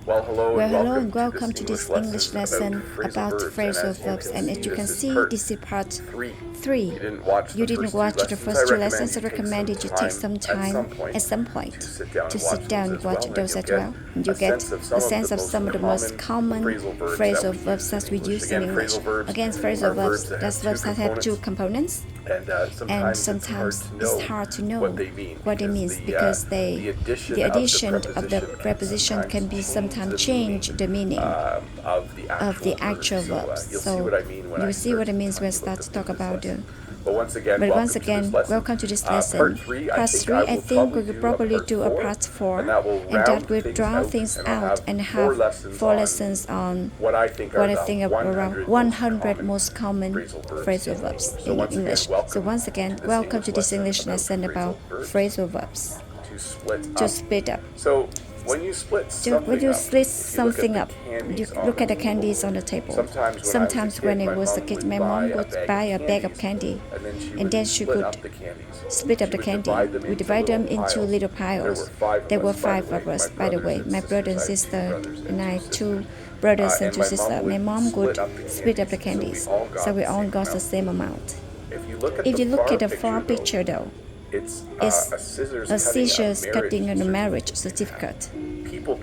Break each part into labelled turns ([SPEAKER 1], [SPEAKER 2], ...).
[SPEAKER 1] Well, hello and
[SPEAKER 2] welcome to this English lesson about phrasal verbs. And as you can see, this is part 3. You didn't watch the first two lessons, so I recommend you take some time at some point to sit down and watch those as well. And you get a sense of some of the most common phrasal verbs that we use in English. Again, phrasal verbs, that's verbs that have two components. And sometimes it's hard to know what they mean because the addition of the preposition can be sometimes change the meaning of the actual verbs. So you'll see what it means when I start to talk about the. But once again, welcome to this lesson. Part 3, I think we could probably do a part 4, and that will draw things out and have 4 lessons on what I think of around 100 most common phrasal verbs in English. So once again, welcome to this English lesson about phrasal verbs. To split up.
[SPEAKER 1] When you split
[SPEAKER 2] something up, you look at the candies on the table. Sometimes when I was a kid, my mom would buy a bag of candy, and then she could split up the candy. We divide them into little piles. There were 5 of us, by the way, my brother and sister, and I, 2 brothers and 2 sisters. My mom would split up the candies, so we all got the same amount. If you look at the far picture though, it's a scissors cutting on a marriage certificate.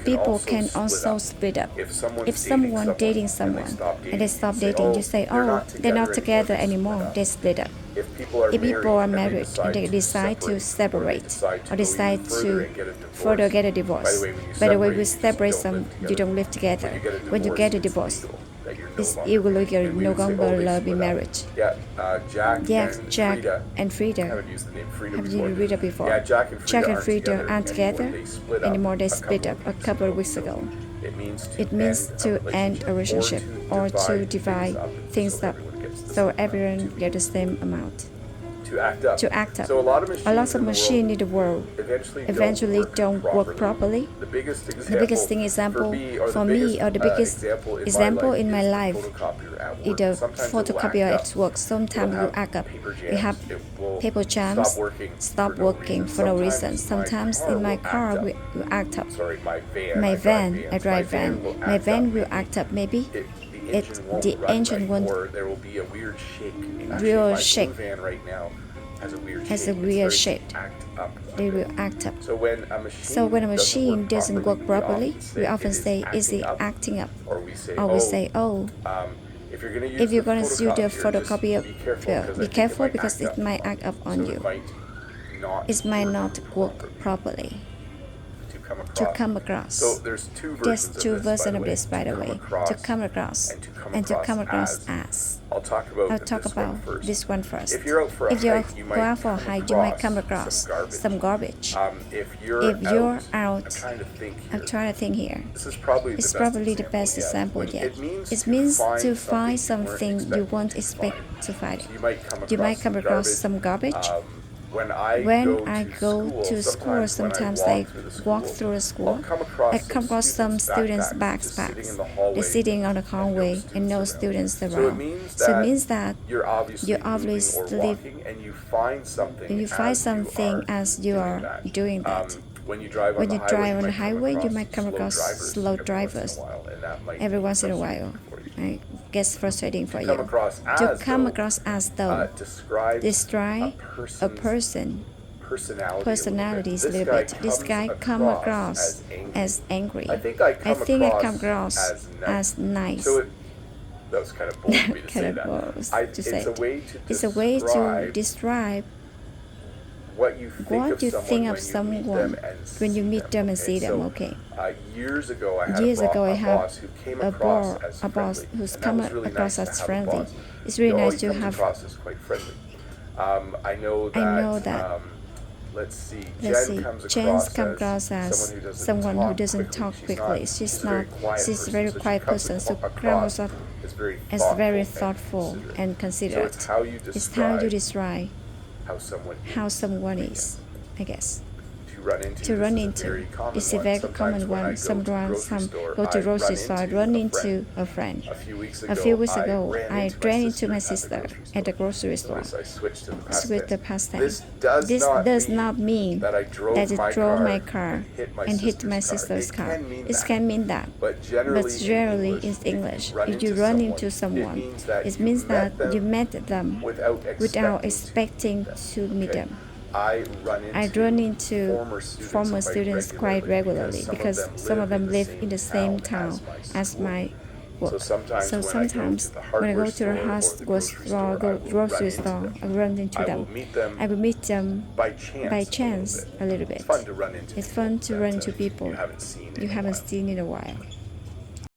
[SPEAKER 2] People can also split up. If someone dating someone and they stop dating, you say, oh, they're not together anymore, they split up. If people are married and they decide to separate or decide to further get a divorce, by the way, we separate some, you don't live together. When you get a divorce, it's illegal, no longer be married. Jack and Frida. Have you read it before? Jack and Frida aren't together anymore. They split up a couple of weeks ago. It means to end a relationship or to divide things up so everyone gets the same amount. To act up. So a lot of machines in the world eventually don't work properly. The biggest thing example for me, or the biggest example in my life, is the photocopier at work. Sometimes you act up. We have paper jams stop working for no reason. Sometimes in my car we act up. My van, I drive van. My van will act up. Maybe the engine won't.
[SPEAKER 1] There will be a weird shake.
[SPEAKER 2] Real shake.
[SPEAKER 1] Van right now
[SPEAKER 2] has a weird shape. They will act up. So when a machine doesn't work properly, we often say, is it acting up? Or we say, oh, if you're going to use the photocopier, be careful because it might act up on you. It might not work properly. To come across.
[SPEAKER 1] So there's two
[SPEAKER 2] versions of this, by the way. To come across and to come across as. I'll talk about this one first.
[SPEAKER 1] If you're
[SPEAKER 2] out for a hike, you might come across some garbage. If you're out, I'm trying to think here. It's probably the best example yet. It means to find something you won't expect to find. You might come across some garbage. When I go to school, sometimes I walk through a school. I come across some students' backpacks. They're sitting on the hallway and no students around. So it means that you obviously live and you find something as you are doing that. When you drive on the highway, you might come across slow drivers every once in a while. It gets frustrating for you. To come across as though, describe a person, personalities a little bit. This guy come across as angry. I think I come across as nice.
[SPEAKER 1] That was kind of bold
[SPEAKER 2] to say. It's a way to describe what you think of someone when you meet them and see them. Okay.
[SPEAKER 1] Years ago, I
[SPEAKER 2] had a boss who's come across as friendly. It's really nice to have.
[SPEAKER 1] I know that. Let's see. Jen comes across
[SPEAKER 2] as someone who doesn't talk quickly. She's a very quiet person. So comes up as very thoughtful and considerate. It's how you describe how someone is, I guess.
[SPEAKER 1] To run into.
[SPEAKER 2] It's a very common one. Sometimes go to grocery store, I run into a friend. A few weeks ago, I ran into my sister at the grocery store. Switch the past tense. This does not mean that I drove my car and hit my sister's car. It can mean that, but generally in English, if you run into someone, it means that you met them without expecting to meet them. I run into former students quite regularly because some of them live in the same town as my work. So sometimes when I go to the grocery store, I run into them. I will meet them by chance a little bit. It's fun to run into people you haven't seen in a while.